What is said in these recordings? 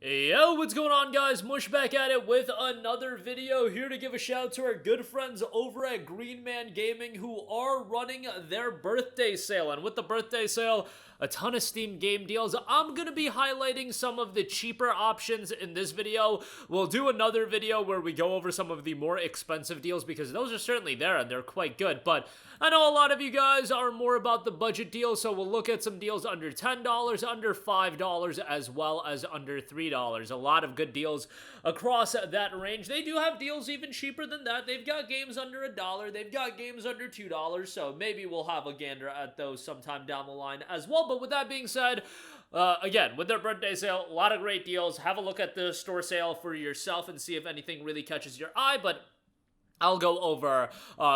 Yo, what's going on, guys? Mush back at it with another video, here to give a shout out to our good friends over at Green Man Gaming who are running their birthday sale. And with the birthday sale, a ton of Steam game deals. I'm gonna be highlighting some of the cheaper options in this video. We'll do another video where we go over some of the more expensive deals because those are certainly there and they're quite good. But I know a lot of you guys are more about the budget deals, so we'll look at some deals under $10, under $5, as well as under $3. A lot of good deals across that range. They do have deals even cheaper than that. They've got games under $1. They've got games under $2, so maybe we'll have a gander at those sometime down the line as well. But with that being said, again, with their birthday sale, a lot of great deals. Have a look at the store sale for yourself and see if anything really catches your eye, but I'll go over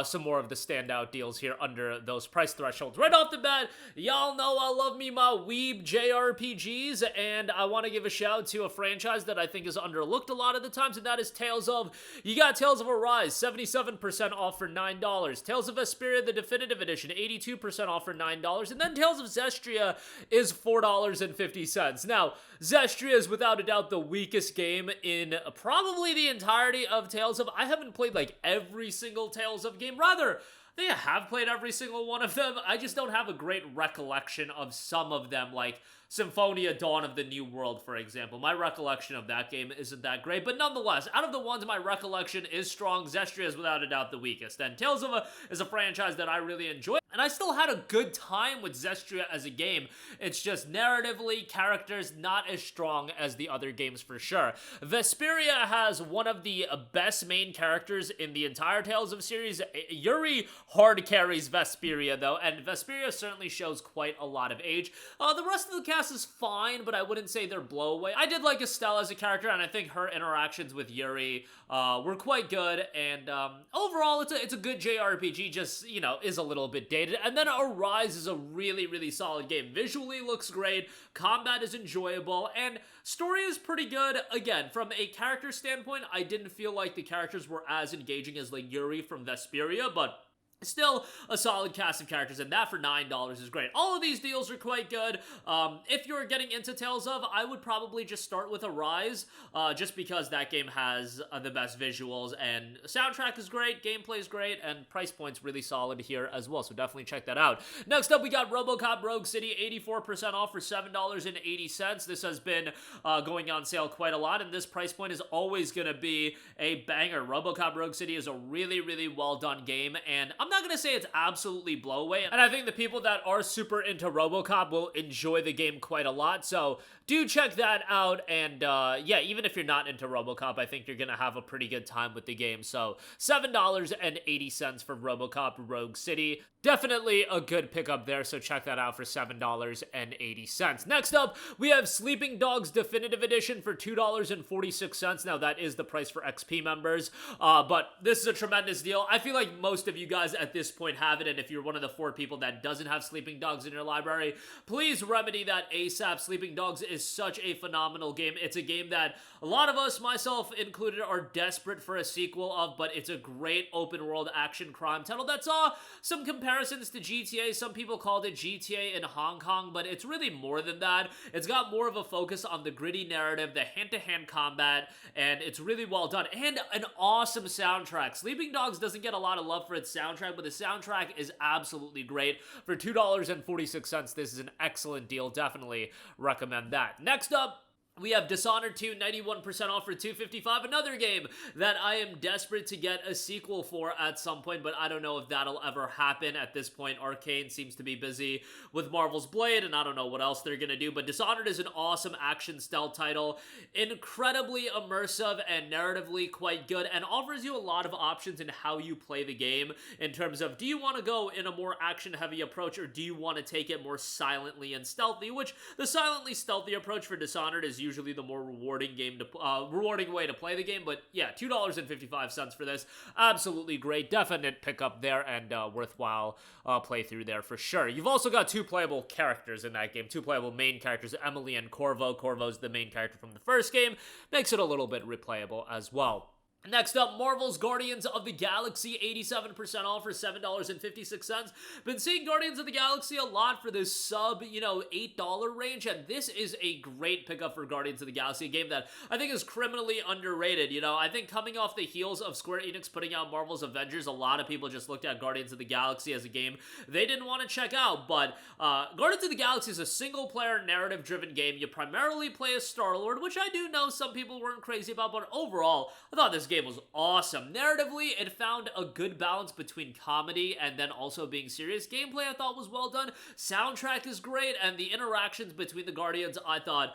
some more of the standout deals here under those price thresholds. Right off the bat, y'all know I love me my weeb JRPGs, and I want to give a shout to a franchise that I think is underlooked a lot of the times, and that is Tales of. You got Tales of Arise, 77% off for $9. Tales of Vesperia, the Definitive Edition, 82% off for $9. And then Tales of Zestiria is $4.50. Now, Zestiria is without a doubt the weakest game in probably the entirety of Tales of. I haven't played like every single Tales of game. Rather, I think I have played every single one of them. I just don't have a great recollection of some of them, like Symphonia Dawn of the New World, for example. My recollection of that game isn't that great, but nonetheless, out of the ones my recollection is strong, Zestiria is without a doubt the weakest. And Tales of is a franchise that I really enjoy, and I still had a good time with Zestiria as a game. It's just narratively, characters not as strong as the other games for sure. Vesperia has one of the best main characters in the entire Tales of series. Yuri hard carries Vesperia though, and Vesperia certainly shows quite a lot of age. The rest of the cast is fine, but I wouldn't say they're blowaway. I did like Estelle as a character, and I think her interactions with Yuri were quite good, and overall it's a good JRPG, just, you know, is a little bit dated. And then Arise is a really, really solid game. Visually looks great, combat is enjoyable, and story is pretty good. Again, from a character standpoint, I didn't feel like the characters were as engaging as like Yuri from Vesperia, but still a solid cast of characters, and that for $9 is great. All of these deals are quite good. If you're getting into Tales of, I would probably just start with Arise, just because that game has the best visuals, and soundtrack is great, gameplay is great, and price point's really solid here as well, so definitely check that out. Next up, we got RoboCop Rogue City, 84% off for $7.80. This has been going on sale quite a lot, and this price point is always going to be a banger. RoboCop Rogue City is a really, really well done game, and I'm not gonna say it's absolutely blowaway, and I think the people that are super into RoboCop will enjoy the game quite a lot, so do check that out. And yeah, even if you're not into RoboCop, I think you're gonna have a pretty good time with the game. So $7.80 for RoboCop Rogue City, definitely a good pickup there, so check that out for $7.80. Next up, we have Sleeping Dogs Definitive Edition for $2.46. Now that is the price for XP members, but this is a tremendous deal. I feel like most of you guys at this point have it, and if you're one of the 4 people that doesn't have Sleeping Dogs in your library, please remedy that ASAP. Sleeping Dogs is such a phenomenal game. It's a game that a lot of us, myself included, are desperate for a sequel of, but it's a great open world action crime title that saw some comparisons to GTA. Some people called it GTA in Hong Kong, but it's really more than that. It's got more of a focus on the gritty narrative, the hand-to-hand combat, and it's really well done, and an awesome soundtrack. Sleeping Dogs doesn't get a lot of love for its soundtrack, but the soundtrack is absolutely great. For $2.46, this is an excellent deal. Definitely recommend that. Next up, we have Dishonored 2, 91% off for $2.55, another game that I am desperate to get a sequel for at some point, but I don't know if that'll ever happen. At this point, Arcane seems to be busy with Marvel's Blade, and I don't know what else they're gonna do, but Dishonored is an awesome action stealth title, incredibly immersive and narratively quite good, and offers you a lot of options in how you play the game, in terms of, do you want to go in a more action-heavy approach, or do you want to take it more silently and stealthy, which the silently stealthy approach for Dishonored is usually the more rewarding way to play the game. But yeah, $2.55 for this, absolutely great, definite pickup there, and worthwhile playthrough there for sure. You've also got 2 playable characters in that game, 2 playable main characters, Emily and Corvo. Corvo's the main character from the first game, makes it a little bit replayable as well. Next up, Marvel's Guardians of the Galaxy, 87% off for $7.56. Been seeing Guardians of the Galaxy a lot for this sub, $8 range, and this is a great pickup for Guardians of the Galaxy, a game that I think is criminally underrated. I think coming off the heels of Square Enix putting out Marvel's Avengers, a lot of people just looked at Guardians of the Galaxy as a game they didn't want to check out, but Guardians of the Galaxy is a single-player, narrative-driven game. You primarily play as Star-Lord, which I do know some people weren't crazy about, but overall, I thought this game was awesome. Narratively, it found a good balance between comedy and then also being serious. Gameplay I thought was well done. Soundtrack is great, and the interactions between the Guardians I thought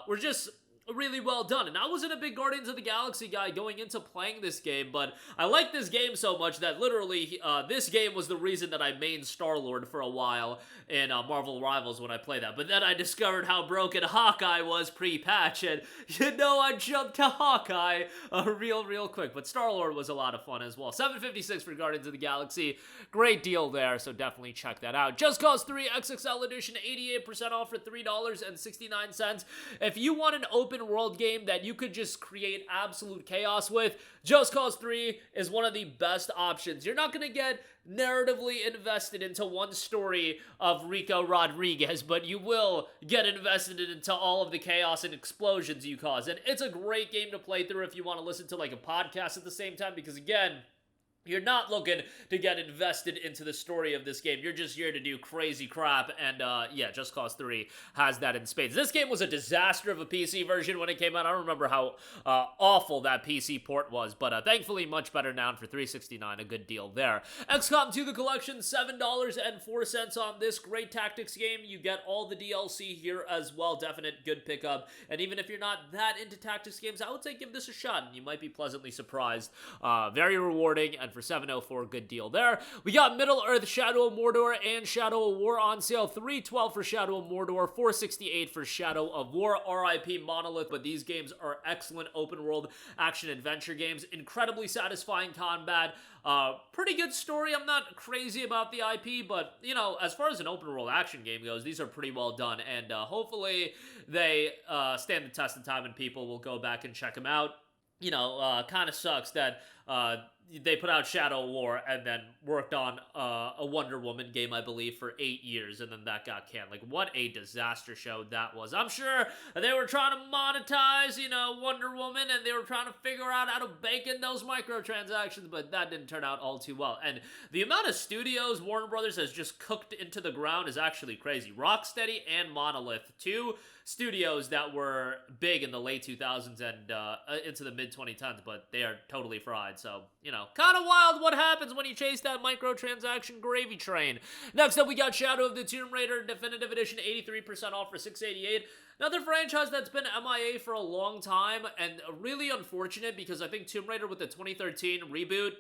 were just really well done. And I wasn't a big Guardians of the Galaxy guy going into playing this game, but I liked this game so much that literally this game was the reason that I mained Star-Lord for a while in Marvel Rivals when I played that. But then I discovered how broken Hawkeye was pre-patch, and I jumped to Hawkeye real quick. But Star-Lord was a lot of fun as well. $7.56 for Guardians of the Galaxy. Great deal there, so definitely check that out. Just Cause 3 XXL Edition, 88% off for $3.69. If you want an open world game that you could just create absolute chaos with, Just Cause 3 is one of the best options. You're not going to get narratively invested into one story of Rico Rodriguez, but you will get invested into all of the chaos and explosions you cause. And it's a great game to play through if you want to listen to like a podcast at the same time, because again, you're not looking to get invested into the story of this game. You're just here to do crazy crap, and yeah, Just Cause 3 has that in spades. This game was a disaster of a PC version when it came out. I don't remember how awful that PC port was, but thankfully much better now, and for $3.69, a good deal there. XCOM 2 The Collection, $7.04 on this. Great tactics game. You get all the DLC here as well. Definite good pickup, and even if you're not that into tactics games, I would say give this a shot, and you might be pleasantly surprised. Very rewarding, and for $7.04, good deal there. We got Middle-earth, Shadow of Mordor, and Shadow of War on sale. $3.12 for Shadow of Mordor, $4.68 for Shadow of War. RIP Monolith, but these games are excellent open-world action-adventure games. Incredibly satisfying combat. Pretty good story. I'm not crazy about the IP, but, as far as an open-world action game goes, these are pretty well done, and hopefully they stand the test of time and people will go back and check them out. Kind of sucks that they put out Shadow of War and then worked on a Wonder Woman game, I believe, for 8 years, and then that got canned. Like, what a disaster show that was. I'm sure they were trying to monetize, Wonder Woman, and they were trying to figure out how to bake in those microtransactions, but that didn't turn out all too well. And the amount of studios Warner Brothers has just cooked into the ground is actually crazy. Rocksteady and Monolith, two studios that were big in the late 2000s and into the mid-2010s, but they are totally fried, so, kind of wild what happens when you chase that microtransaction gravy train. Next up, we got Shadow of the Tomb Raider Definitive Edition, 83% off for $6.88. Another franchise that's been MIA for a long time, and really unfortunate because I think Tomb Raider with the 2013 reboot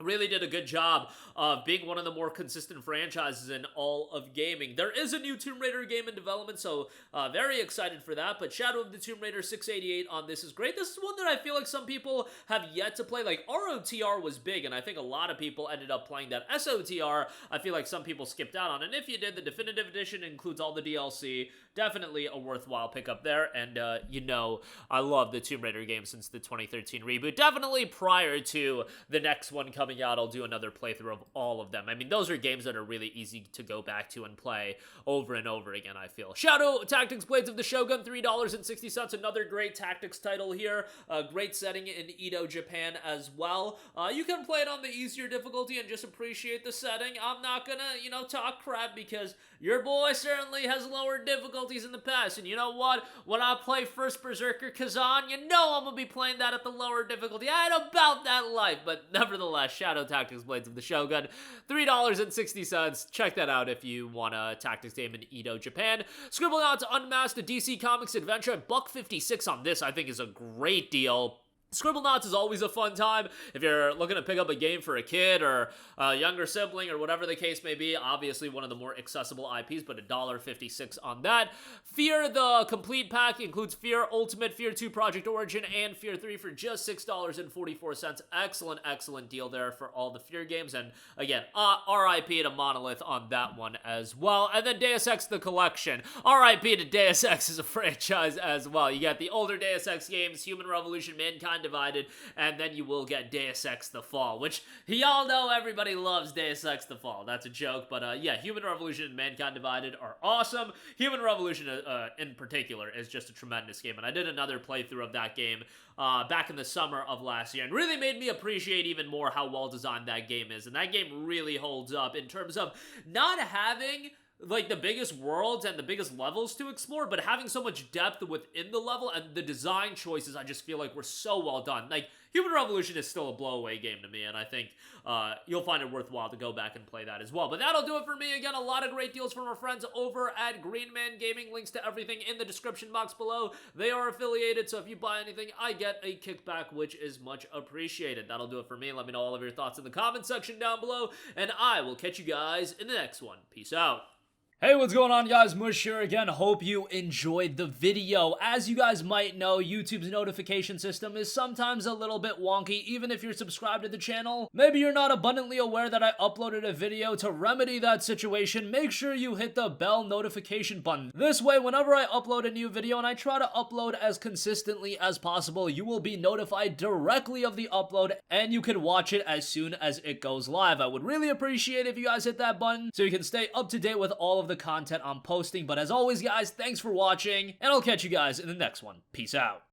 really did a good job of being one of the more consistent franchises in all of gaming. There is a new Tomb Raider game in development, so very excited for that, but Shadow of the Tomb Raider, $6.88 on this is great. This is one that I feel like some people have yet to play. Like, ROTR was big, and I think a lot of people ended up playing that. SOTR, I feel like some people skipped out on, and if you did, the Definitive Edition includes all the DLC. Definitely a worthwhile pickup there, and I love the Tomb Raider game since the 2013 reboot. Definitely prior to the next one coming out, I'll do another playthrough of all of them. I mean, those are games that are really easy to go back to and play over and over again, I feel. Shadow Tactics Blades of the Shogun, $3.60. Another great tactics title here. Great setting in Edo, Japan as well. You can play it on the easier difficulty and just appreciate the setting. I'm not gonna, talk crap because your boy certainly has lowered difficulties in the past. And you know what? When I play First Berserker Kazan, I'm gonna be playing that at the lower difficulty. I ain't about that life. But nevertheless, Shadow Tactics Blades of the Shogun, $3.60. Check that out if you want a tactics game in Edo, Japan. Scribblenauts Unmasked, a DC Comics adventure, $1.56 on this, I think is a great deal. Scribblenauts is always a fun time if you're looking to pick up a game for a kid or a younger sibling or whatever the case may be. Obviously one of the more accessible IPs, but $1.56 on that. F.E.A.R the complete pack includes F.E.A.R Ultimate, F.E.A.R 2 Project Origin, and F.E.A.R 3 for just $6.44. Excellent deal there for all the F.E.A.R games. And again, RIP to Monolith on that one as well. And then Deus Ex the Collection. RIP to Deus Ex as a franchise as well. You got the older Deus Ex games, Human Revolution, Mankind Mankind Divided, and then you will get Deus Ex The Fall, which y'all know everybody loves Deus Ex The Fall. That's a joke, but yeah, Human Revolution and Mankind Divided are awesome. Human Revolution in particular is just a tremendous game, and I did another playthrough of that game back in the summer of last year, and really made me appreciate even more how well designed that game is. And that game really holds up in terms of not having like the biggest worlds and the biggest levels to explore, but having so much depth within the level, and the design choices I just feel like were so well done. Like, Human Revolution is still a blowaway game to me, and I think you'll find it worthwhile to go back and play that as well. But that'll do it for me. Again, a lot of great deals from our friends over at Green Man Gaming. Links to everything in the description box below. They are affiliated, so if you buy anything, I get a kickback, which is much appreciated. That'll do it for me. Let me know all of your thoughts in the comment section down below, and I will catch you guys in the next one. Peace out. Hey, what's going on, guys? Mush here again. Hope you enjoyed the video. As you guys might know, YouTube's notification system is sometimes a little bit wonky, even if you're subscribed to the channel. Maybe you're not abundantly aware that I uploaded a video. To remedy that situation, make sure you hit the bell notification button. This way, whenever I upload a new video, and I try to upload as consistently as possible, you will be notified directly of the upload, and you can watch it as soon as it goes live. I would really appreciate it if you guys hit that button so you can stay up to date with all of the content I'm posting. But as always, guys, thanks for watching, and I'll catch you guys in the next one. Peace out.